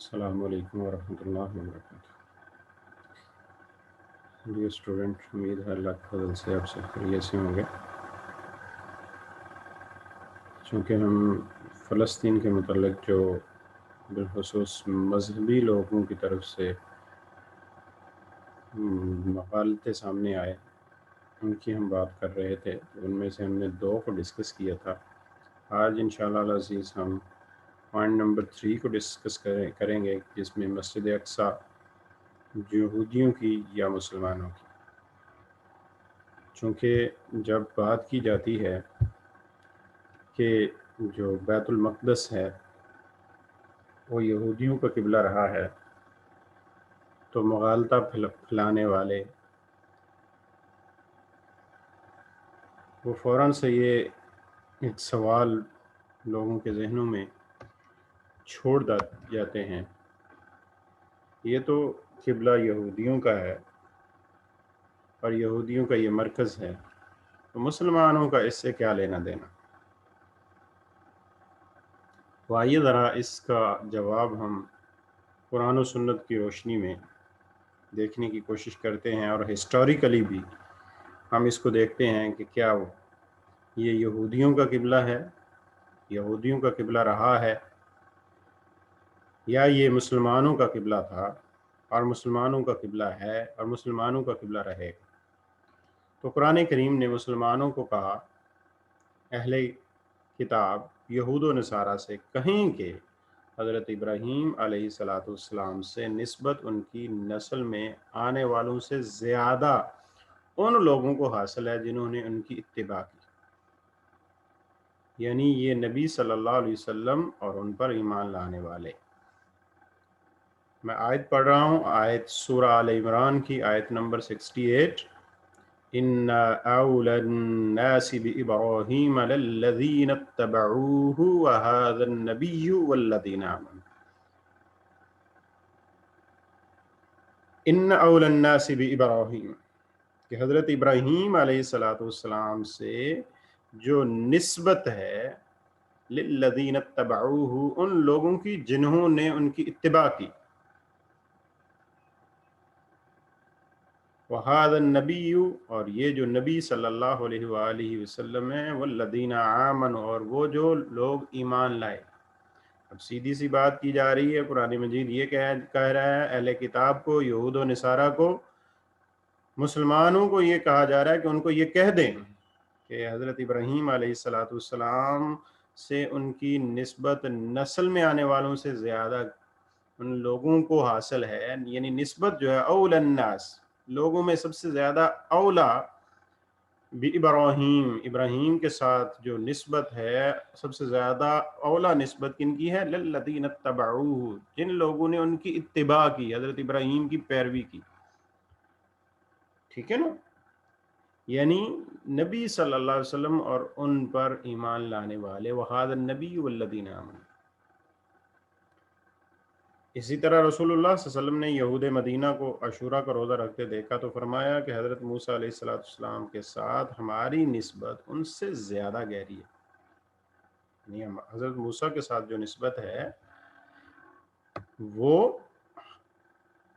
السلام علیکم ورحمۃ اللہ وبرکاتہ۔ ڈیئر اسٹوڈنٹ، امید ہے اللہ کے فضل سے آپ سب خیریت سے ہوں گے۔ چونکہ ہم فلسطین کے متعلق جو بالخصوص مذہبی لوگوں کی طرف سے مغالطے سامنے آئے ان کی ہم بات کر رہے تھے، ان میں سے ہم نے 2 کو ڈسکس کیا تھا۔ آج انشاءاللہ العزیز ہم پوائنٹ نمبر 3 کو ڈسکس کریں گے، جس میں مسجد اقصی یہودیوں کی یا مسلمانوں کی۔ چونکہ جب بات کی جاتی ہے کہ جو بیت المقدس ہے وہ یہودیوں کا قبلہ رہا ہے، تو مغالطہ پھیلانے والے وہ فوراً سے یہ ایک سوال لوگوں کے ذہنوں میں چھوڑ جاتے ہیں، یہ تو قبلہ یہودیوں کا ہے اور یہودیوں کا یہ مرکز ہے، تو مسلمانوں کا اس سے کیا لینا دینا۔ تو آئیے ذرا اس کا جواب ہم قرآن و سنت کی روشنی میں دیکھنے کی کوشش کرتے ہیں، اور ہسٹوریکلی بھی ہم اس کو دیکھتے ہیں کہ کیا یہ یہودیوں کا قبلہ ہے، یہودیوں کا قبلہ رہا ہے، یا یہ مسلمانوں کا قبلہ تھا اور مسلمانوں کا قبلہ ہے اور مسلمانوں کا قبلہ رہے گا۔ تو قرآن کریم نے مسلمانوں کو کہا، اہل کتاب یہود و نصارہ سے کہیں کہ حضرت ابراہیم علیہ السلام سے نسبت ان کی نسل میں آنے والوں سے زیادہ ان لوگوں کو حاصل ہے جنہوں نے ان کی اتباع کی، یعنی یہ نبی صلی اللہ علیہ وسلم اور ان پر ایمان لانے والے۔ میں آیت پڑھ رہا ہوں، آیت سورہ آل عمران کی آیت نمبر 68۔ ان اولى الناس بابراہیم للذین اتبعوه وهذا النبی والذین آمنوا۔ ان اولى الناس بابراہیم، کہ حضرت ابراہیم علیہ السلام سے جو نسبت ہے للذین اتبعوه، ان لوگوں کی جنہوں نے ان کی اتباع کی، وَهَذَا النَّبِيُّ، اور یہ جو نبی صلی اللہ علیہ وآلہ وسلم ہے، وَالَّذِينَ آمَنُوا، اور وہ جو لوگ ایمان لائے۔ اب سیدھی سی بات کی جا رہی ہے، قرآن مجید یہ کہہ رہا ہے اہل کتاب کو، یہود و نصارہ کو، مسلمانوں کو یہ کہا جا رہا ہے کہ ان کو یہ کہہ دیں کہ حضرت ابراہیم علیہ السلام سے ان کی نسبت نسل میں آنے والوں سے زیادہ ان لوگوں کو حاصل ہے، یعنی نسبت جو ہے اول الناس، لوگوں میں سب سے زیادہ اولا ابراہیم، ابراہیم کے ساتھ جو نسبت ہے سب سے زیادہ اولا نسبت کن کی ہے؟ للذین اتبعوہ، جن لوگوں نے ان کی اتباع کی، حضرت ابراہیم کی پیروی کی۔ ٹھیک ہے نا؟ یعنی نبی صلی اللہ علیہ وسلم اور ان پر ایمان لانے والے، وَهَذَا النَّبِيُّ وَالَّذِينَ آمَنُوا۔ اسی طرح رسول اللہ صلی اللہ علیہ وسلم نے یہود مدینہ کو عاشوراء کا روزہ رکھتے دیکھا تو فرمایا کہ حضرت موسیٰ علیہ السلام کے ساتھ ہماری نسبت ان سے زیادہ گہری ہے، یعنی حضرت موسیٰ کے ساتھ جو نسبت ہے وہ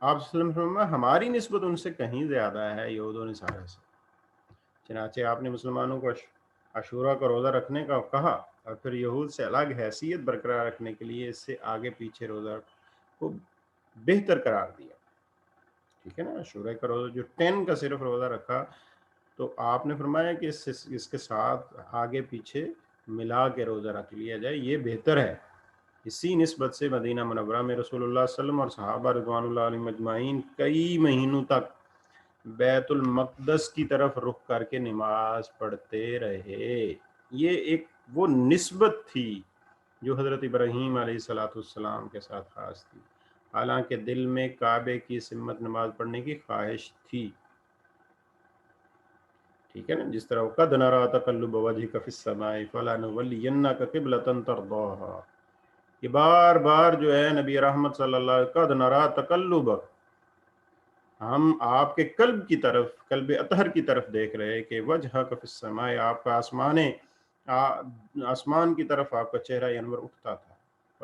آپ صلی اللہ علیہ وسلم فرمایا ہماری نسبت ان سے کہیں زیادہ ہے، یہود و نصارہ سے۔ چنانچہ آپ نے مسلمانوں کو عاشوراء کا روزہ رکھنے کا کہا، اور پھر یہود سے الگ حیثیت برقرار رکھنے کے لیے اس سے آگے پیچھے روزہ کو بہتر قرار دیا۔ ٹھیک ہے نا؟ عاشوراء کا روزہ جو 10 کا صرف روزہ رکھا، تو آپ نے فرمایا کہ اس کے ساتھ آگے پیچھے ملا کے روزہ رکھ لیا جائے، یہ بہتر ہے۔ اسی نسبت سے مدینہ منورہ میں رسول اللہ صلی اللہ علیہ وسلم اور صحابہ رضوان اللہ علیہم اجمعین کئی مہینوں تک بیت المقدس کی طرف رخ کر کے نماز پڑھتے رہے۔ یہ ایک وہ نسبت تھی جو حضرت ابراہیم علیہ السلام کے ساتھ خاص تھی، حالانکہ دل میں کعبے کی سمت نماز پڑھنے کی خواہش تھی۔ ٹھیک ہے نا؟ جس طرح قد نرى تقلب وجهك في السماء فلنولينك قبلة ترضاها، یہ بار بار جو ہے نبی رحمت صلی اللہ علیہ وسلم قد نرى تقلب، ہم آپ کے قلب کی طرف، قلب اطہر کی طرف دیکھ رہے کہ وجهك في السماء، آپ کا آسمان کی طرف آپ کا چہرہ انور اٹھتا تھا،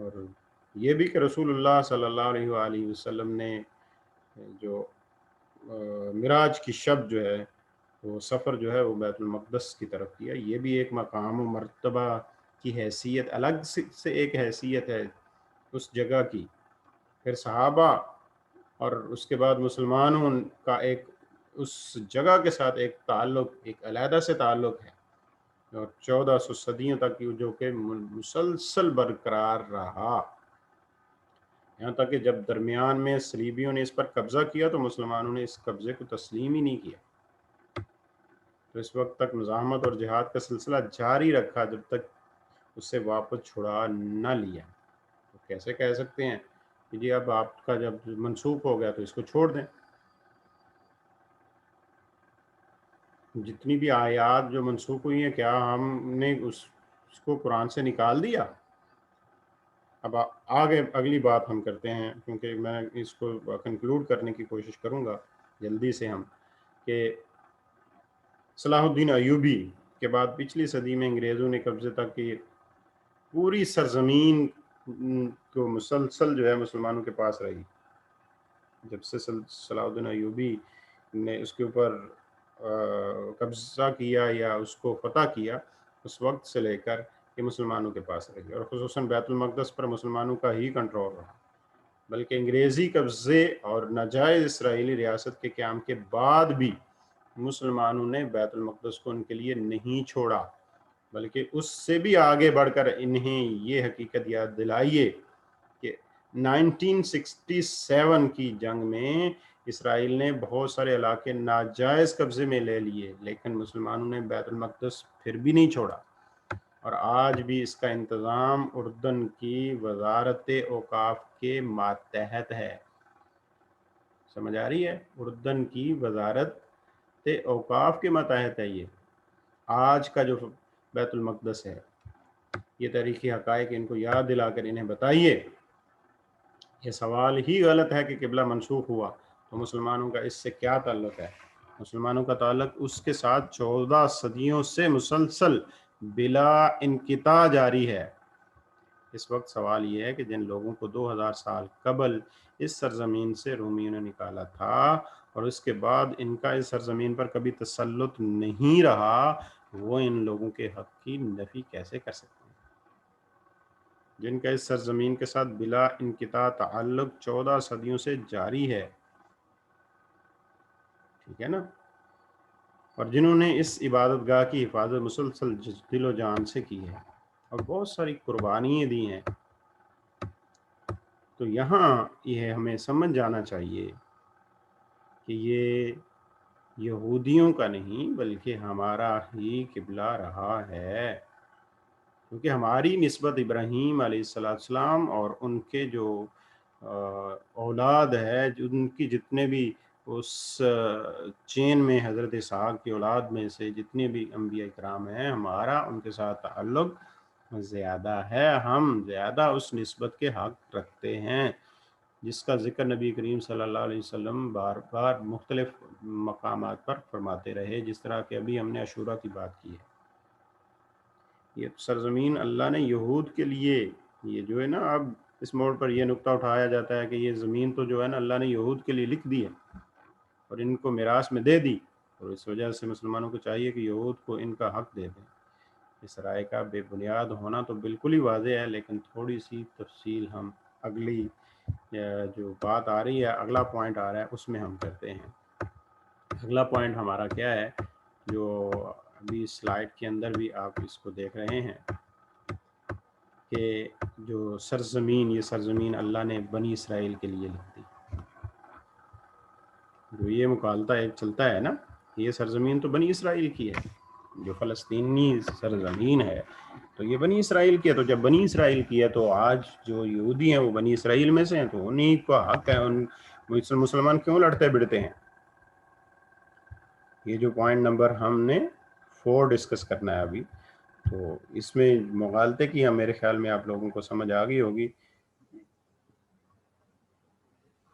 اور یہ بھی کہ رسول اللہ صلی اللہ علیہ وآلہ وسلم نے جو معراج کی شب جو ہے وہ سفر جو ہے وہ بیت المقدس کی طرف کیا، یہ بھی ایک مقام و مرتبہ کی حیثیت الگ سے ایک حیثیت ہے اس جگہ کی۔ پھر صحابہ اور اس کے بعد مسلمانوں کا ایک اس جگہ کے ساتھ ایک تعلق، ایک علیحدہ سے تعلق ہے، اور 1400 صدیوں تک جو کہ مسلسل برقرار رہا، یہاں تک کہ جب درمیان میں صلیبیوں نے اس پر قبضہ کیا تو مسلمانوں نے اس قبضے کو تسلیم ہی نہیں کیا، تو اس وقت تک مزاحمت اور جہاد کا سلسلہ جاری رکھا جب تک اس سے واپس چھڑا نہ لیا۔ تو کیسے کہہ سکتے ہیں کہ جی اب آپ کا جب منسوخ ہو گیا تو اس کو چھوڑ دیں؟ جتنی بھی آیات جو منسوخ ہوئی ہیں، کیا ہم نے اس کو قرآن سے نکال دیا؟ اب آگے اگلی بات ہم کرتے ہیں، کیونکہ میں اس کو کنکلوڈ کرنے کی کوشش کروں گا جلدی سے ہم، کہ صلاح الدین ایوبی کے بعد پچھلی صدی میں انگریزوں نے قبضے تک کی پوری سرزمین کو مسلسل جو ہے مسلمانوں کے پاس رہی۔ جب سے صلاح الدین ایوبی نے اس کے اوپر قبضہ کیا یا اس کو فتح کیا، اس وقت سے لے کر یہ مسلمانوں کے پاس رہی، اور خصوصاً بیت المقدس پر مسلمانوں کا ہی کنٹرول رہا، بلکہ انگریزی قبضے اور ناجائز اسرائیلی ریاست کے قیام کے بعد بھی مسلمانوں نے بیت المقدس کو ان کے لیے نہیں چھوڑا، بلکہ اس سے بھی آگے بڑھ کر انہیں یہ حقیقت یاد دلائیے کہ 1967 کی جنگ میں اسرائیل نے بہت سارے علاقے ناجائز قبضے میں لے لیے، لیکن مسلمانوں نے بیت المقدس پھر بھی نہیں چھوڑا، اور آج بھی اس کا انتظام اردن کی وزارت اوقاف کے ماتحت ہے۔ سمجھ آ رہی ہے؟ اردن کی وزارت اوقاف کے ماتحت ہے یہ آج کا جو بیت المقدس ہے۔ یہ تاریخی حقائق ان کو یاد دلا کر انہیں بتائیے۔ یہ سوال ہی غلط ہے کہ قبلہ منسوخ ہوا تو مسلمانوں کا اس سے کیا تعلق ہے؟ مسلمانوں کا تعلق اس کے ساتھ 14 صدیوں سے مسلسل بلا انقطاع جاری ہے۔ اس وقت سوال یہ ہے کہ جن لوگوں کو 2000 سال قبل اس سرزمین سے رومیوں نے نکالا تھا اور اس کے بعد ان کا اس سرزمین پر کبھی تسلط نہیں رہا، وہ ان لوگوں کے حق کی نفی کیسے کر سکتے ہیں؟ جن کا اس سرزمین کے ساتھ بلا انقطاع تعلق 14 صدیوں سے جاری ہے، ٹھیک ہے نا، اور جنہوں نے اس عبادت گاہ کی حفاظت مسلسل دل و جان سے کی ہے اور بہت ساری قربانیاں دی ہیں، تو یہاں یہ ہمیں سمجھ جانا چاہیے کہ یہ یہودیوں کا نہیں بلکہ ہمارا ہی قبلہ رہا ہے، کیونکہ ہماری نسبت ابراہیم علیہ السلام اور ان کے جو اولاد ہے، ان کی جتنے بھی اس چین میں حضرت اسحاق کی اولاد میں سے جتنے بھی انبیاء کرام ہیں، ہمارا ان کے ساتھ تعلق زیادہ ہے، ہم زیادہ اس نسبت کے حق رکھتے ہیں، جس کا ذکر نبی کریم صلی اللہ علیہ وسلم بار بار مختلف مقامات پر فرماتے رہے، جس طرح کہ ابھی ہم نے عاشورہ کی بات کی ہے۔ یہ سرزمین اللہ نے یہود کے لیے، یہ جو ہے نا، اب اس موڑ پر یہ نقطہ اٹھایا جاتا ہے کہ یہ زمین تو جو ہے نا اللہ نے یہود کے لیے لکھ دی ہے اور ان کو میراث میں دے دی، اور اس وجہ سے مسلمانوں کو چاہیے کہ یہود کو ان کا حق دے دیں۔ اس رائے کا بے بنیاد ہونا تو بالکل ہی واضح ہے، لیکن تھوڑی سی تفصیل ہم اگلی جو بات آ رہی ہے، اگلا پوائنٹ آ رہا ہے، اس میں ہم کرتے ہیں۔ اگلا پوائنٹ ہمارا کیا ہے، جو ابھی سلائیڈ کے اندر بھی آپ اس کو دیکھ رہے ہیں، کہ جو سرزمین، یہ سرزمین اللہ نے بنی اسرائیل کے لیے لکھ دی۔ جو یہ مکالمہ ایک چلتا ہے نا، یہ سرزمین تو بنی اسرائیل کی ہے، جو فلسطینی سرزمین ہے تو یہ بنی اسرائیل کی ہے، تو جب بنی اسرائیل کی ہے تو آج جو یہودی ہیں وہ بنی اسرائیل میں سے ہیں، تو انہیں کا حق ہے، ان مسلمان کیوں لڑتے بڑھتے ہیں؟ یہ جو پوائنٹ نمبر ہم نے 4 ڈسکس کرنا ہے ابھی، تو اس میں مغالطے کی میرے خیال میں آپ لوگوں کو سمجھ آ گئی ہوگی،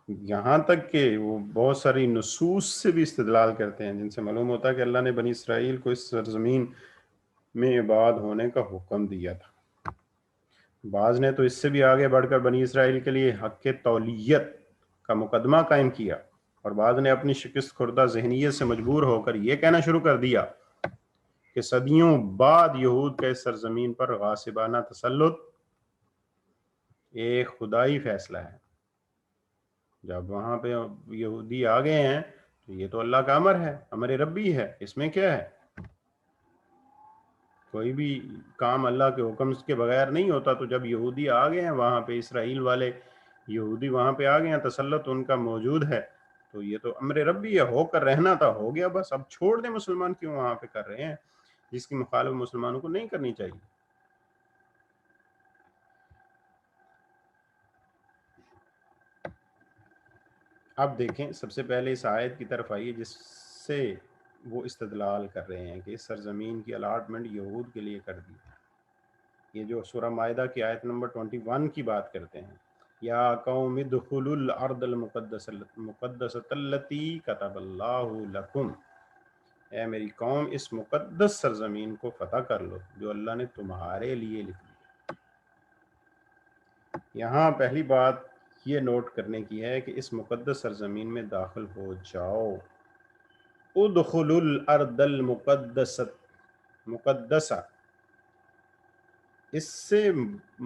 یہاں تک کہ وہ بہت ساری نصوص سے بھی استدلال کرتے ہیں جن سے معلوم ہوتا ہے کہ اللہ نے بنی اسرائیل کو اس سرزمین میں آباد ہونے کا حکم دیا تھا۔ بعض نے تو اس سے بھی آگے بڑھ کر بنی اسرائیل کے لیے حق کے تولیت کا مقدمہ قائم کیا، اور بعض نے اپنی شکست خوردہ ذہنیت سے مجبور ہو کر یہ کہنا شروع کر دیا کہ صدیوں بعد یہود کا اس سرزمین پر غاصبانہ تسلط ایک خدائی فیصلہ ہے۔ جب وہاں پہ یہودی آ گئے ہیں تو یہ تو اللہ کا امر ہے، امر ربی ہے، اس میں کیا ہے؟ کوئی بھی کام اللہ کے حکم کے بغیر نہیں ہوتا۔ تو جب یہودی آ گئے ہیں وہاں پہ، اسرائیل والے یہودی وہاں پہ آ گئے ہیں، تسلط ان کا موجود ہے، تو یہ تو امر ربی ہے، ہو کر رہنا تھا، ہو گیا بس، اب چھوڑ دیں۔ مسلمان کیوں وہاں پہ کر رہے ہیں جس کی مخالفت مسلمانوں کو نہیں کرنی چاہیے؟ اب دیکھیں، سب سے پہلے اس آیت کی طرف آئیے جس سے وہ استدلال کر رہے ہیں کہ اس سرزمین کی الاٹمنٹ یہود کے لیے کر دی۔ یہ جو سورہ مائدہ کی آیت نمبر 21 کی بات کرتے ہیں، یا قوم ادخلوا الارض المقدسۃ التی کتب اللہ لکم، اے میری قوم اس مقدس سرزمین کو فتح کر لو جو اللہ نے تمہارے لیے لکھ دی۔ یہاں پہلی بات یہ نوٹ کرنے کی ہے کہ اس مقدس سرزمین میں داخل ہو جاؤ۔ ادخلوا الارض مقدسہ، اس سے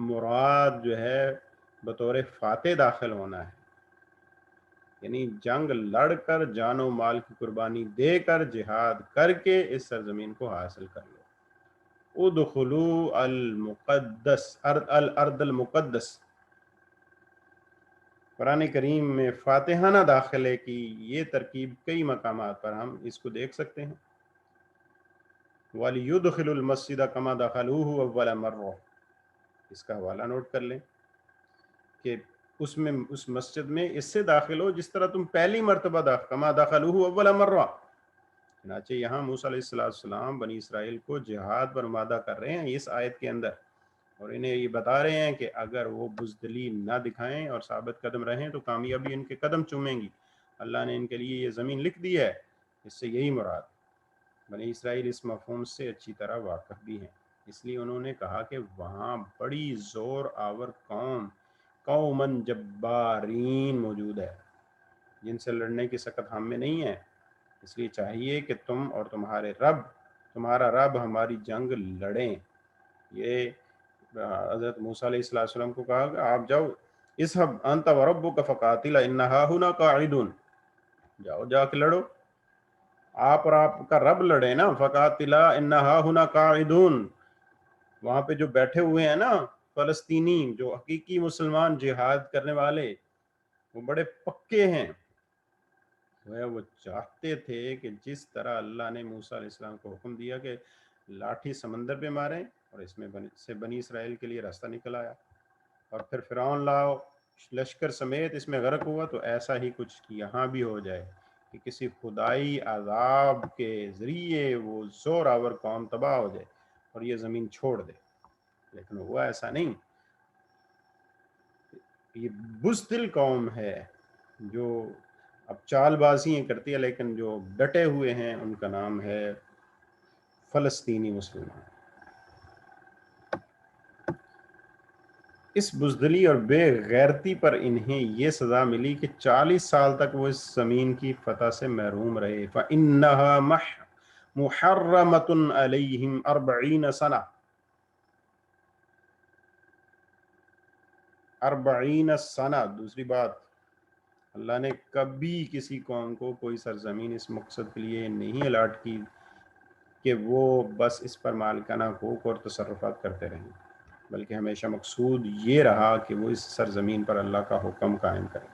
مراد جو ہے بطور فاتح داخل ہونا ہے، یعنی جنگ لڑ کر، جان و مال کی قربانی دے کر، جہاد کر کے اس سرزمین کو حاصل کر لو۔ ادخلوا الارض المقدس، قرآن کریم میں فاتحانہ داخلے کی یہ ترکیب کئی مقامات پر ہم اس کو دیکھ سکتے ہیں۔ وَلِيُدْخِلُوا الْمَسْجِدَ كَمَا دَخَلُوهُ أَوَّلَ مَرَّةٍ، اس کا حوالہ نوٹ کر لیں کہ اس میں، اس مسجد میں اس سے داخل ہو جس طرح تم پہلی مرتبہ كَمَا دَخَلُوهُ أَوَّلَ مَرَّةٍ۔ چنانچہ یہاں موسیٰ علیہ السلام بنی اسرائیل کو جہاد پر آمادہ کر رہے ہیں اس آیت کے اندر، اور انہیں یہ بتا رہے ہیں کہ اگر وہ بزدلی نہ دکھائیں اور ثابت قدم رہیں تو کامیابی ان کے قدم چومیں گی۔ اللہ نے ان کے لیے یہ زمین لکھ دی ہے، اس سے یہی مراد۔ بنی اسرائیل اس مفہوم سے اچھی طرح واقف بھی ہیں، اس لیے انہوں نے کہا کہ وہاں بڑی زور آور قومن جبارین موجود ہے جن سے لڑنے کی سکت ہم میں نہیں ہے، اس لیے چاہیے کہ تم اور تمہارا رب ہماری جنگ لڑیں۔ یہ حضرت موسیٰ علیہ السلام کو کہا کہ آپ جاؤ، اذهب انت وربک فقاتلا انا ہاہنا قاعدون، جاؤ جا کے لڑو، آپ اور آپ کا رب لڑے نا، فقاتلا انا ہاہنا قاعدون۔ وہاں پہ جو بیٹھے ہوئے ہیں نا فلسطینی، جو حقیقی مسلمان جہاد کرنے والے، وہ بڑے پکے ہیں، وہ چاہتے تھے کہ جس طرح اللہ نے موسیٰ علیہ السلام کو حکم دیا کہ لاٹھی سمندر پہ ماریں، اور اس میں سے بنی اسرائیل کے لیے راستہ نکل آیا، اور پھر فرعون لاؤ لشکر سمیت اس میں غرق ہوا، تو ایسا ہی کچھ یہاں بھی ہو جائے کہ کسی خدائی عذاب کے ذریعے وہ زور آور قوم تباہ ہو جائے اور یہ زمین چھوڑ دے، لیکن ہوا ایسا نہیں۔ یہ بزدل قوم ہے جو اب چال بازیاں کرتی ہے، لیکن جو ڈٹے ہوئے ہیں ان کا نام ہے فلسطینی مسلمان۔ اس بزدلی اور بے غیرتی پر انہیں یہ سزا ملی کہ 40 سال تک وہ اس زمین کی فتح سے محروم رہے۔ فَإِنَّهَا مُحَرَّمَةٌ عَلَيْهِمْ 40 سنہ، 40 سنہ۔ دوسری بات، اللہ نے کبھی کسی قوم کو کوئی سرزمین اس مقصد کے لیے نہیں الاٹ کی کہ وہ بس اس پر مالکانہ حقوق اور تصرفات کرتے رہیں، بلکہ ہمیشہ مقصود یہ رہا کہ وہ اس سرزمین پر اللہ کا حکم قائم کریں،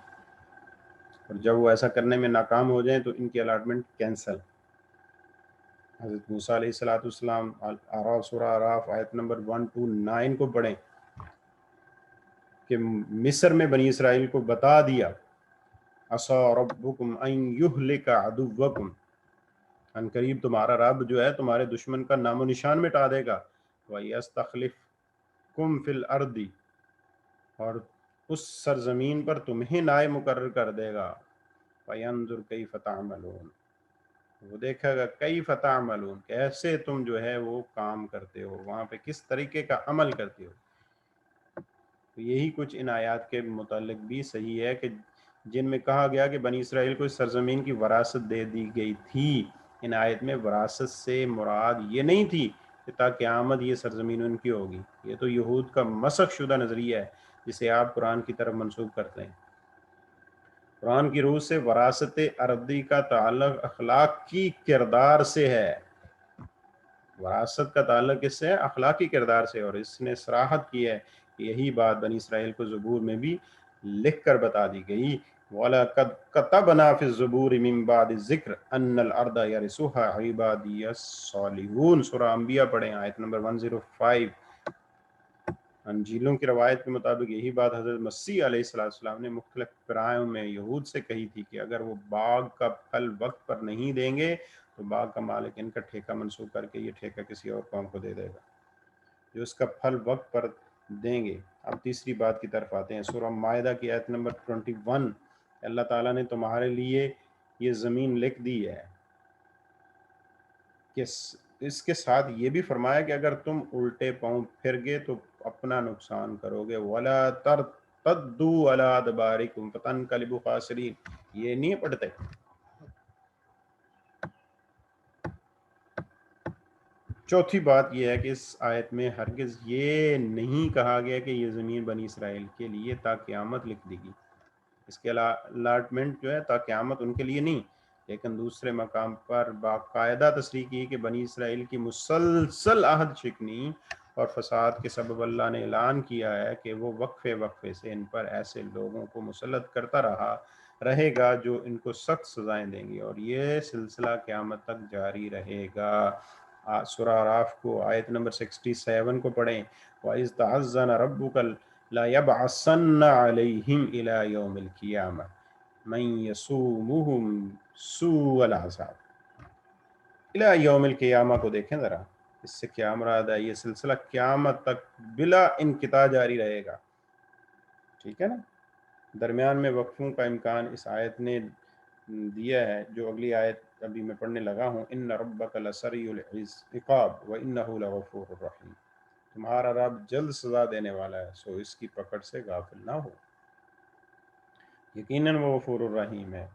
اور جب وہ ایسا کرنے میں ناکام ہو جائیں تو ان کی الاٹمنٹ کینسل۔ حضرت موسیٰ علیہ السلام سورہ اعراف آیت نمبر 129 کو پڑھیں کہ مصر میں بنی اسرائیل کو بتا دیا، عَصَىٰ رَبُّكُمْ أَن يُهْلِكَ عَدُوَّكُمْ، ان قریب تمہارا رب جو ہے تمہارے دشمن کا نام و نشان مٹا دے گا، وَيَسْتَخْلِفْكُمْ فِي الْأَرْضِ، اور اس سرزمین پر تمہیں نائب مقرر کر دے گا، فَيَنْظُرْ كَيْفَ تَعْمَلُونَ، وہ دیکھے گا کیف تعملون، کیسے تم جو ہے وہ کام کرتے ہو، وہاں پہ کس طریقے کا عمل کرتے ہو۔ تو یہی کچھ ان آیات کے متعلق بھی صحیح ہے کہ جن میں کہا گیا کہ بنی اسرائیل کو اس سرزمین کی وراثت دے دی گئی تھی، ان آیت میں وراثت سے مراد یہ نہیں تھی کہ تا قیامت یہ سرزمین ان کی ہوگی. یہ تو یہود کا مسخ شدہ نظریہ ہے جسے آپ قرآن کی طرف منسوخ کرتے ہیں. قرآن کی روح سے وراثت ارضی کا تعلق اخلاقی کردار سے ہے. وراثت کا تعلق اس سے اخلاقی کردار سے، اور اس نے صراحت کی ہے کہ یہی بات بنی اسرائیل کو زبور میں بھی لکھ کر بتا دی گئی. وَلَقَدْ كَتَبْنَا فِي الزُّبُورِ مِن بَعْدِ الذِّكْرِ أَنَّ الْأَرْضَ يَرِثُهَا عِبَادِيَ الصَّالِحُونَ. سورہ انبیاء پڑھیں، آیت نمبر 105. انجیلوں کی روایت کے مطابق یہی بات حضرت مسیح علیہ السلام نے مختلف پیرایوں میں یہود سے کہی تھی کہ اگر وہ باغ کا پھل وقت پر نہیں دیں گے تو باغ کا مالک ان کا ٹھیکہ منسوخ کر کے یہ ٹھیکہ کسی اور قوم کو دے دے گا جو اس کا پھل وقت پر دیں گے. اب تیسری بات کی طرف آتے ہیں. سورہ مائدہ کی آیت نمبر 21. اللہ تعالیٰ نے تمہارے لیے یہ زمین لکھ دی ہے کہ اس کے ساتھ یہ بھی فرمایا کہ اگر تم الٹے پاؤں پھر گے تو اپنا نقصان کرو گے. وَلَا تَرْتَدُّوا عَلَىٰ أَدْبَارِكُمْ فَتَنْقَلِبُوا خَاسِرِينَ. یہ نہیں پڑھتے. چوتھی بات یہ ہے کہ اس آیت میں ہرگز یہ نہیں کہا گیا کہ یہ زمین بنی اسرائیل کے لیے تا قیامت لکھ دی گئی. اس کے الاٹمنٹ جو ہے تا قیامت ان کے لیے نہیں، لیکن دوسرے مقام پر باقاعدہ تصریح کی کہ بنی اسرائیل کی مسلسل عہد شکنی اور فساد کے سبب اللہ نے اعلان کیا ہے کہ وہ وقفے وقفے سے ان پر ایسے لوگوں کو مسلط کرتا رہے گا جو ان کو سخت سزائیں دیں گی، اور یہ سلسلہ قیامت تک جاری رہے گا. سورہ اعراف کو آیت نمبر 67 کو پڑھیں. وَإِذْ تَعَذَّنَ رَبُّكَ لَيَبْعَثَنَّ عَلَيْهِمْ إِلَى يَوْمِ الْقِيَامَةِ مَن يَسُومُهُمْ سُوءَ الْعَذَابِ. إِلَى يَوْمِ الْقِيَامَةِ کو دیکھیں ذرا، اس سے کیا مراد ہے؟ یہ سلسلہ قیامت تک بلا انقطاع جاری رہے گا. ٹھیک ہے نا. درمیان میں وقفوں کا امکان اس آیت نے دیا ہے. جو اگلی آیت ابھی میں پڑھنے لگا ہوں، ان ربک لسریع العقاب وانہ لغفور الرحیم. تمہارا رب جلد سزا دینے والا ہے، سو اس کی پکڑ سے غافل نہ ہو، یقیناً وہ غفور الرحیم ہے.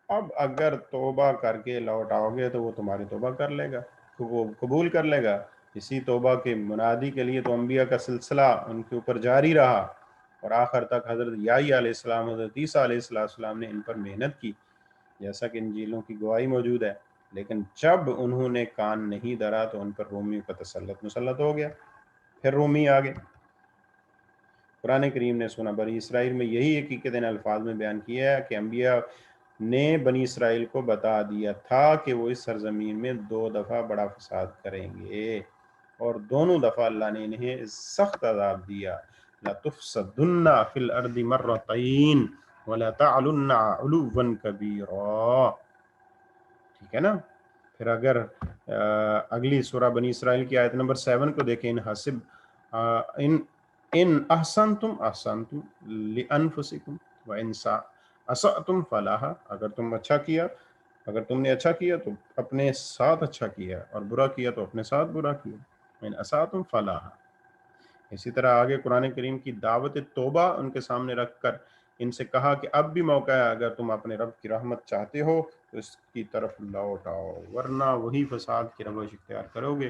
اب اگر توبہ کر کے لوٹ آؤ گے تو وہ تمہاری توبہ کر لے گا، وہ قبول کر لے گا. اسی توبہ کے منادی کے لیے تو انبیاء کا سلسلہ ان کے اوپر جاری رہا، اور آخر تک حضرت یحییٰ علیہ السلام، حضرت عیسیٰ علیہ السلام نے ان پر محنت کی، جیسا کہ انجیلوں کی گواہی موجود ہے. لیکن جب انہوں نے کان نہیں دھرا تو ان پر رومیوں کا تسلط مسلط ہو گیا. پھر رومی آگے. قرآن کریم نے سنا بنی اسرائیل میں یہی حقیقت ان الفاظ میں بیان کیا ہے کہ انبیاء نے بنی اسرائیل کو بتا دیا تھا کہ وہ اس سرزمین میں 2 دفعہ بڑا فساد کریں گے، اور دونوں دفعہ اللہ نے انہیں سخت عذاب دیا. لَتُفْسَدُنَّ فِي الْأَرْضِ مَرَّتَيْنِ وَلَتَعْلُنَّ عُلُوًّا كَبِيرًا. ٹھیک ہے نا. پھر اگر اگلی سورہ بنی اسرائیل کی آیت نمبر 7 کو دیکھیں. ان احسنتم احسنتم لانفسکم وان اسأتم فلہا. اگر تم اچھا کیا، اگر تم نے اچھا کیا تو اپنے ساتھ اچھا کیا، اور برا کیا تو اپنے ساتھ برا کیا. ان اسأتم فلہا. اسی طرح آگے قرآن کریم کی دعوت توبہ ان کے سامنے رکھ کر ان سے کہا کہ اب بھی موقع ہے، اگر تم اپنے رب کی رحمت چاہتے ہو تو اس کی طرف لوٹ آؤ، ورنہ وہی فساد کی روش اختیار کرو گے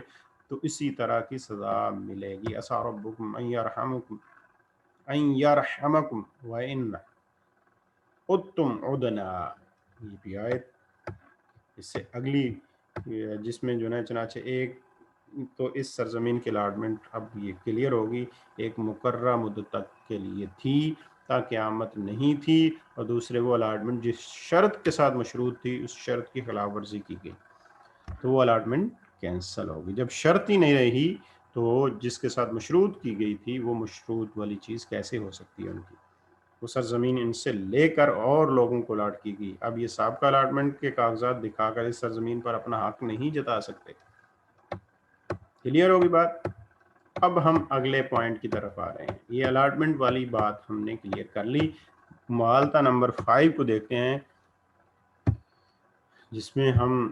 تو اسی طرح کی سزا ملے گی. عسیٰ ربکم ان یرحمکم وان عدتم عدنا. یہ بھی آیت اس سے اگلی جس میں جو ہے چنانچہ ایک تو اس سرزمین کی الاٹمنٹ اب یہ کلیئر ہوگی، ایک مقررہ مدت تک کے لیے تھی تا قیامت نہیں تھی، اور دوسرے وہ الاٹمنٹ جس شرط کے ساتھ مشروط تھی اس شرط کی خلاف ورزی کی گئی تو وہ الاٹمنٹ کینسل ہوگی. جب شرط ہی نہیں رہی تو جس کے ساتھ مشروط کی گئی تھی وہ مشروط والی چیز کیسے ہو سکتی ہے ان کی. وہ سرزمین ان سے لے کر اور لوگوں کو الاٹ کی گئی. اب یہ سابقہ الاٹمنٹ کے کاغذات دکھا کر اس سرزمین پر اپنا حق نہیں جتا سکتے. کلیئر ہوگی بات. اب ہم اگلے پوائنٹ کی طرف آ رہے ہیں. یہ الاٹمنٹ والی بات ہم نے کلیئر کر لی. معالطہ نمبر 5 کو دیکھتے ہیں، جس میں ہم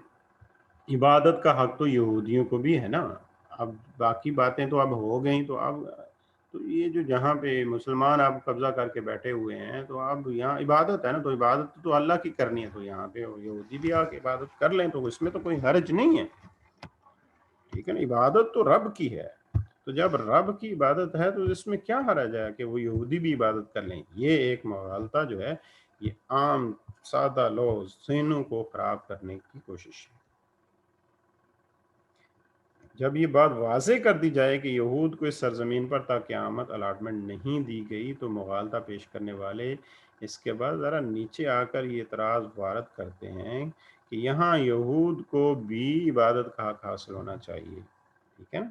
عبادت کا حق تو یہودیوں کو بھی ہے نا. اب باقی باتیں تو اب ہو گئیں، تو اب تو یہ جو جہاں پہ مسلمان آپ قبضہ کر کے بیٹھے ہوئے ہیں، تو آپ یہاں عبادت ہے نا، تو عبادت تو اللہ کی کرنی ہے، تو یہاں پہ یہودی بھی آ کے عبادت کر لیں تو اس میں تو کوئی حرج نہیں ہے، ٹھیک ہے نا، عبادت تو رب کی ہے، تو جب رب کی عبادت ہے تو اس میں کیا حرج ہے کہ وہ یہودی بھی عبادت کر لیں؟ یہ ایک مغالطہ جو ہے، یہ عام سادہ لوگ ذہنوں کو خراب کرنے کی کوشش ہے۔ جب یہ بات واضح کر دی جائے کہ یہود کو اس سرزمین پر تا قیامت الاٹمنٹ نہیں دی گئی، تو مغالطہ پیش کرنے والے اس کے بعد ذرا نیچے آ کر یہ اعتراض وارد کرتے ہیں کہ یہاں یہود کو بھی عبادت کا حق حاصل ہونا چاہیے، ٹھیک ہے نا۔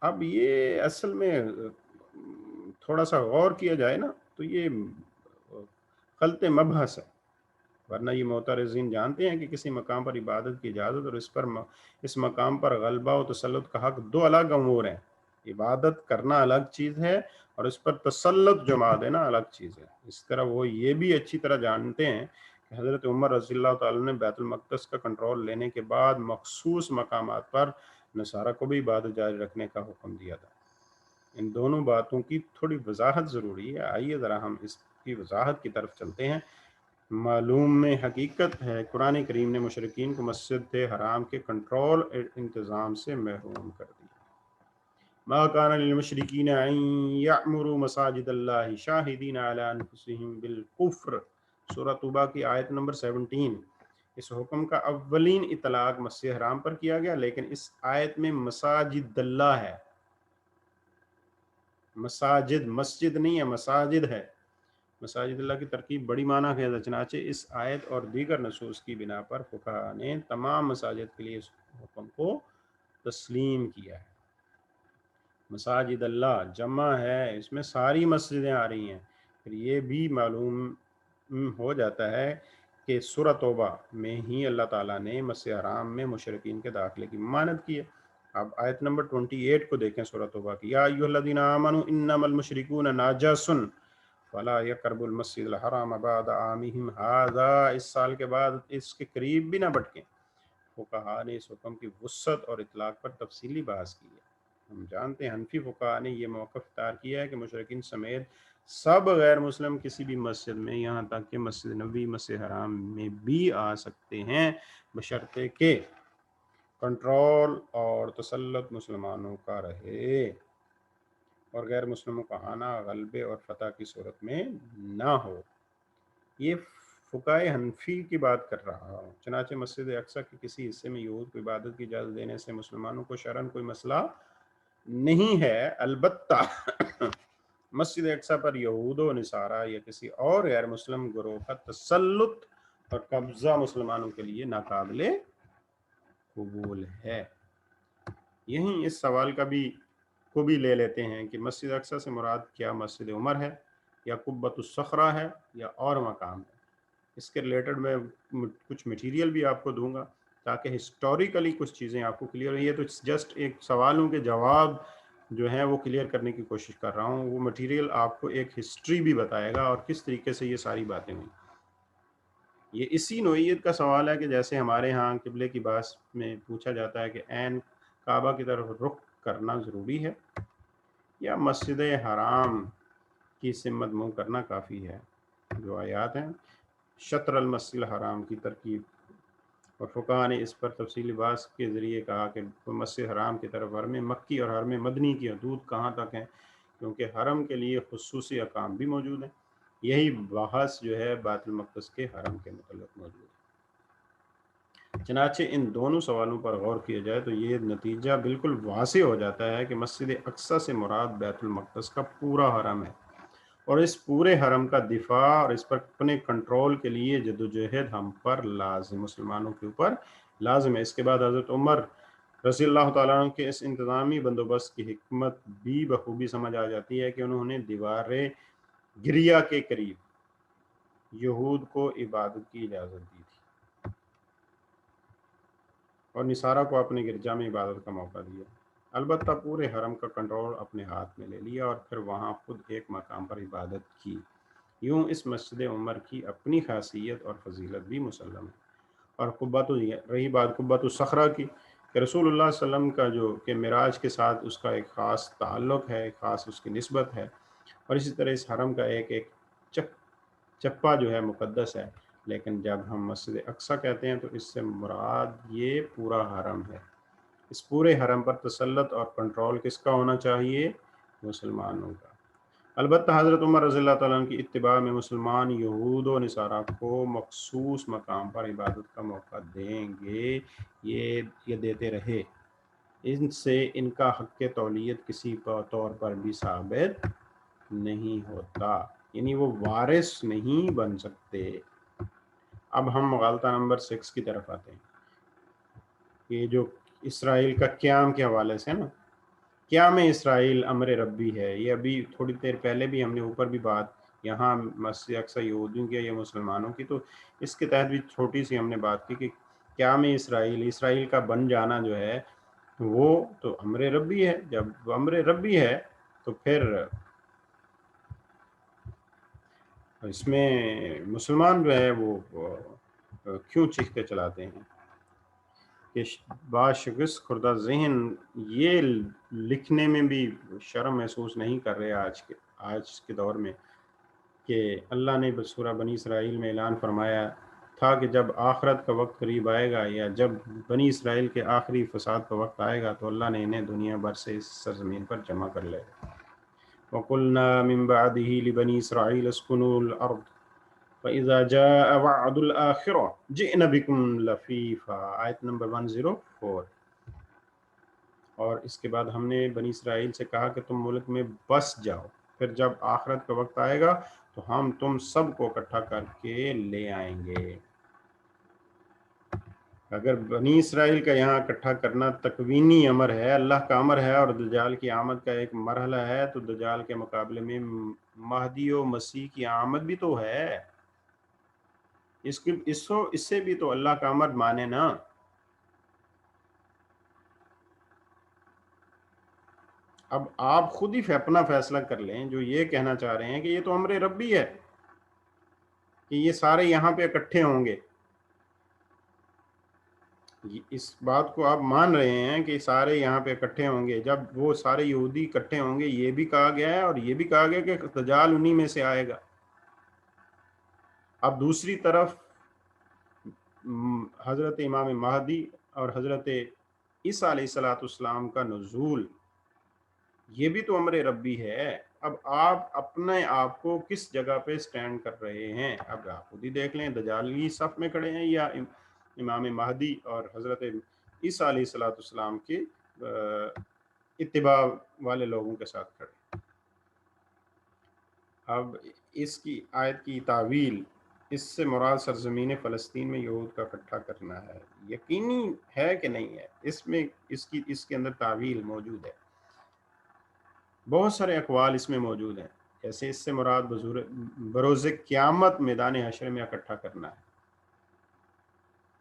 اب یہ اصل میں تھوڑا سا غور کیا جائے نا تو یہ خلط مبحث ہے، ورنہ یہ معترضین جانتے ہیں کہ کسی مقام پر عبادت کی اجازت اور اس مقام پر غلبہ و تسلط کا حق دو الگ امور ہیں۔ عبادت کرنا الگ چیز ہے اور اس پر تسلط جما دینا الگ چیز ہے۔ اس طرح وہ یہ بھی اچھی طرح جانتے ہیں کہ حضرت عمر رضی اللہ تعالیٰ نے بیت المقدس کا کنٹرول لینے کے بعد مخصوص مقامات پر نصارہ کو بھی عبادت جاری رکھنے کا حکم دیا تھا۔ ان دونوں باتوں کی تھوڑی وضاحت ضروری ہے، آئیے ذرا ہم اس کی وضاحت کی طرف چلتے ہیں۔ معلوم میں حقیقت ہے قرآن کریم نے مشرکین کو مسجد حرام کے کنٹرول اور انتظام سے محروم کر دیا۔ ما کان للمشرکین ان یعمروا مساجد اللہ شاہدین علی انفسہم بالکفر، سورہ توبہ کی آیت نمبر 17۔ اس حکم کا اولین اطلاق مسجد حرام پر کیا گیا، لیکن اس آیت میں مساجد اللہ ہے، مساجد، مسجد نہیں ہے، مساجد ہے۔ مساجد اللہ کی ترکیب بڑی معنی خیز ہے، چنانچہ اس آیت اور دیگر نصوص کی بنا پر فقہا نے تمام مساجد کے لیے اس حکم کو تسلیم کیا ہے۔ مساجد اللہ جمع ہے، اس میں ساری مسجدیں آ رہی ہیں۔ پھر یہ بھی معلوم ہو جاتا ہے کہ سورہ توبہ میں ہی اللہ تعالیٰ نے مسجد حرام میں مشرکین کے داخلے کی ممانعت کی ہے۔ اب آیت نمبر 28 کو دیکھیں سورہ توبہ کی، یا ایھا الذین آمنوا انما المشرکون نجس فلا یقربوا المسجد الحرام بعد عامہم ھذا، اس سال کے بعد اس کے قریب بھی نہ بھٹکیں۔ فقہا نے اس حکم کی وسعت اور اطلاق پر تفصیلی بحث کی ہے۔ ہم جانتے ہیں حنفی فقہا نے یہ موقف اختیار کیا ہے کہ مشرکین سمیت سب غیر مسلم کسی بھی مسجد میں، یہاں تک کہ مسجد نبوی، مسجد حرام میں بھی آ سکتے ہیں، بشرطے کہ کنٹرول اور تسلط مسلمانوں کا رہے اور غیر مسلموں کا آنا غلبے اور فتح کی صورت میں نہ ہو۔ یہ فقہائے حنفی کی بات کر رہا ہوں۔ چنانچہ مسجد اقصی کے کسی حصے میں یہود کو عبادت کی اجازت دینے سے مسلمانوں کو شرعاً کوئی مسئلہ نہیں ہے، البتہ مسجد اقصی پر یہود و نصارہ یا کسی اور غیر مسلم گروہ کا تسلط اور قبضہ مسلمانوں کے لیے ناقابل قبول ہے۔ یہیں اس سوال کو بھی لے لیتے ہیں کہ مسجد اقصی سے مراد کیا مسجد عمر ہے یا قبۃ الصخرہ ہے یا اور مقام ہے؟ اس کے ریلیٹڈ میں کچھ مٹیریل بھی آپ کو دوں گا تاکہ ہسٹوریکلی کچھ چیزیں آپ کو کلیئر ہوئی ہے۔ تو جسٹ ایک سوالوں کے جواب جو ہیں وہ کلیئر کرنے کی کوشش کر رہا ہوں۔ وہ مٹیریل آپ کو ایک ہسٹری بھی بتائے گا اور کس طریقے سے یہ ساری باتیں ہوئیں۔ یہ اسی نوعیت کا سوال ہے کہ جیسے ہمارے ہاں قبلے کی بات میں پوچھا جاتا ہے کہ عین کعبہ کی طرف رخ کرنا ضروری ہے یا مسجد حرام کی سمت منہ کرنا کافی ہے۔ جو آیات ہیں شطر المسجد الحرام کی ترکیب، اور فقہا نے اس پر تفصیلی بحث کے ذریعے کہا کہ مسجد حرام کی طرف حرم مکی اور حرم مدنی کی حدود کہاں تک ہیں، کیونکہ حرم کے لیے خصوصی احکام بھی موجود ہیں۔ یہی بحث جو ہے بیت المقدس کے حرم کے متعلق موجود ہے۔ چنانچہ ان دونوں سوالوں پر غور کیا جائے تو یہ نتیجہ بالکل واضح ہو جاتا ہے کہ مسجد اقصی سے مراد بیت المقدس کا پورا حرم ہے، اور اس پورے حرم کا دفاع اور اس پر اپنے کنٹرول کے لیے جدوجہد ہم پر لازم، مسلمانوں کے اوپر لازم ہے۔ اس کے بعد حضرت عمر رضی اللہ تعالیٰ عنہ کے اس انتظامی بندوبست کی حکمت بھی بخوبی سمجھ آ جاتی ہے کہ انہوں نے دیوار گریہ کے قریب یہود کو عبادت کی اجازت دی تھی اور نصارہ کو اپنے گرجا میں عبادت کا موقع دیا، البتہ پورے حرم کا کنٹرول اپنے ہاتھ میں لے لیا اور پھر وہاں خود ایک مقام پر عبادت کی۔ یوں اس مسجد عمر کی اپنی خاصیت اور فضیلت بھی مسلم ہے۔ اور رہی بات قبۃ الصخرہ کی کہ رسول اللہ صلی اللہ علیہ وسلم کا جو کہ معراج کے ساتھ اس کا ایک خاص تعلق ہے، ایک خاص اس کی نسبت ہے، اور اسی طرح اس حرم کا ایک ایک چپا جو ہے مقدس ہے. لیکن جب ہم مسجد اقصیٰ کہتے ہیں تو اس سے مراد یہ پورا حرم ہے. اس پورے حرم پر تسلط اور کنٹرول کس کا ہونا چاہیے؟ مسلمانوں کا. البتہ حضرت عمر رضی اللہ تعالیٰ عنہ کی اتباع میں مسلمان یہود و نصارہ کو مخصوص مقام پر عبادت کا موقع دیں گے، یہ دیتے رہے. ان سے ان کا حق تولیت کسی طور پر بھی ثابت نہیں ہوتا، یعنی وہ وارث نہیں بن سکتے. اب ہم مغالطہ نمبر 6 کی طرف آتے ہیں. یہ جو اسرائیل کا قیام کے حوالے سے نا، قیام اسرائیل امر ربی ہے. یہ ابھی تھوڑی دیر پہلے بھی ہم نے اوپر بھی بات یہاں مسجد اقصیٰ یہودیوں کی یا مسلمانوں کی، تو اس کے تحت بھی چھوٹی سی ہم نے بات کی کہ قیام اسرائیل کا بن جانا جو ہے وہ تو امر ربی ہے. جب امر ربی ہے تو پھر اس میں مسلمان جو ہے وہ کیوں چیختے چلاتے ہیں کہ باشکست خوردہ ذہن یہ لکھنے میں بھی شرم محسوس نہیں کر رہے آج کے دور میں کہ اللہ نے سورہ بنی اسرائیل میں اعلان فرمایا تھا کہ جب آخرت کا وقت قریب آئے گا یا جب بنی اسرائیل کے آخری فساد کا وقت آئے گا تو اللہ نے انہیں دنیا بھر سے اس سرزمین پر جمع کر لے گا. وَقُلْنَا مِن بَعْدِهِ لِبَنِي إِسْرَائِيلَ اسْكُنُوا الْأَرْضَ فَإِذَا جَاءَ وَعْدُ الْآخِرَةِ جِئْنَا بِكُمْ لَفِيفًا. آیت نمبر 104. اور اس کے بعد ہم نے بنی اسرائیل سے کہا کہ تم ملک میں بس جاؤ، پھر جب آخرت کا وقت آئے گا تو ہم تم سب کو اکٹھا کر کے لے آئیں گے. اگر بنی اسرائیل کا یہاں اکٹھا کرنا تکوینی امر ہے، اللہ کا امر ہے، اور دجال کی آمد کا ایک مرحلہ ہے، تو دجال کے مقابلے میں مہدی و مسیح کی آمد بھی تو ہے. اس سے بھی تو اللہ کا امر مانے نا. اب آپ خود ہی اپنا فیصلہ کر لیں جو یہ کہنا چاہ رہے ہیں کہ یہ تو امر ربی ہے کہ یہ سارے یہاں پہ اکٹھے ہوں گے. اس بات کو آپ مان رہے ہیں کہ سارے یہاں پہ اکٹھے ہوں گے. جب وہ سارے یہودی اکٹھے ہوں گے یہ بھی کہا گیا ہے، اور یہ بھی کہا گیا کہ دجال انہی میں سے آئے گا. اب دوسری طرف حضرت امام مہدی اور حضرت عیسیٰ علیہ السلام کا نزول یہ بھی تو امر ربی ہے. اب آپ اپنے آپ کو کس جگہ پہ سٹینڈ کر رہے ہیں؟ اب آپ خود ہی دیکھ لیں، دجالی صف میں کھڑے ہیں یا امام مہدی اور حضرت عیسیٰ علیہ السلام کے اتباع والے لوگوں کے ساتھ کھڑے. اب اس کی آیت کی تعویل، اس سے مراد سرزمین فلسطین میں یہود کا اکٹھا کرنا ہے، یقینی ہے کہ نہیں ہے؟ اس کے اندر تعویل موجود ہے. بہت سارے اقوال اس میں موجود ہیں. جیسے اس سے مراد بروز قیامت میدان حشر میں اکٹھا کرنا ہے.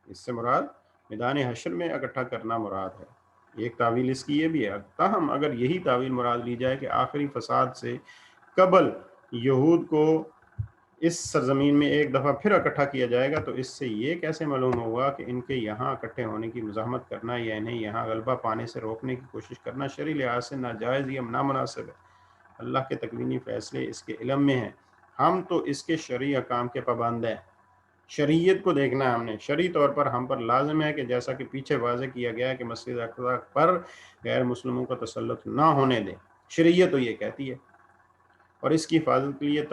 اس سے مراد میدان حشر میں اکٹھا کرنا مراد ہے. ایک تعویل اس کی یہ بھی ہے. تاہم اگر یہی تعویل مراد لی جائے کہ آخری فساد سے قبل یہود کو اس سرزمین میں ایک دفعہ پھر اکٹھا کیا جائے گا، تو اس سے یہ کیسے معلوم ہوگا کہ ان کے یہاں اکٹھے ہونے کی مزاحمت کرنا یا انہیں یہاں غلبہ پانے سے روکنے کی کوشش کرنا شرعی لحاظ سے ناجائز یا نامناسب ہے؟ اللہ کے تکوینی فیصلے اس کے علم میں ہیں، ہم تو اس کے شرعی احکام کے پابند ہیں. شریعت کو دیکھنا ہے ہم نے. شرعی طور پر ہم پر لازم ہے کہ جیسا کہ پیچھے واضح کیا گیا ہے کہ مسجد اقصیٰ پر غیر مسلموں کا تسلط نہ ہونے دیں. شریعت تو یہ کہتی ہے، اور اس کی حفاظت کے لیے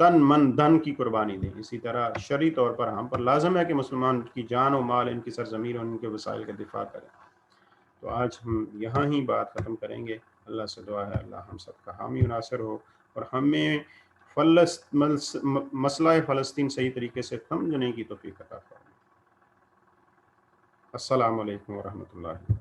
تن من دھن کی قربانی دیں. اسی طرح شرعی طور پر ہم پر لازم ہے کہ مسلمان کی جان و مال، ان کی سرزمین اور ان کے وسائل کا دفاع کریں. تو آج ہم یہاں ہی بات ختم کریں گے. اللہ سے دعا ہے اللہ ہم سب کا حامی و ناصر ہو، اور ہمیں مسئلہ فلسطین صحیح طریقے سے سمجھنے کی توفیق عطا فرمائے. السلام علیکم ورحمۃ اللہ.